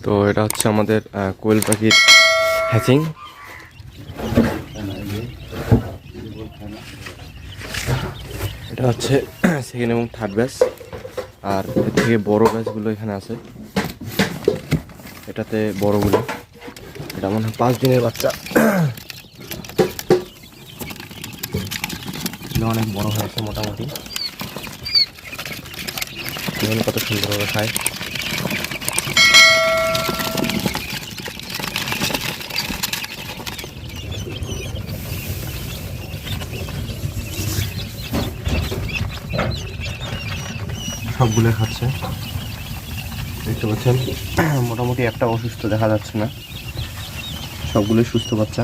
তো এটা হচ্ছে আমাদের কোয়েল পাখির হ্যাচিং। এটা হচ্ছে সেকেন্ড এবং থার্ড ব্যাচ, আর এর থেকে বড় ব্যাচগুলো এখানে আছে। এটাতে বড়গুলো, এটা মনে হয় 5 দিনের বাচ্চা। অনেক বড় হয়েছে মোটামুটি। কত সুন্দরভাবে খায়। সবগুলো খাচ্ছে, দেখতে পাচ্ছেন। মোটামুটি একটা অসুস্থ দেখা যাচ্ছে না, সবগুলোই সুস্থ বাচ্চা।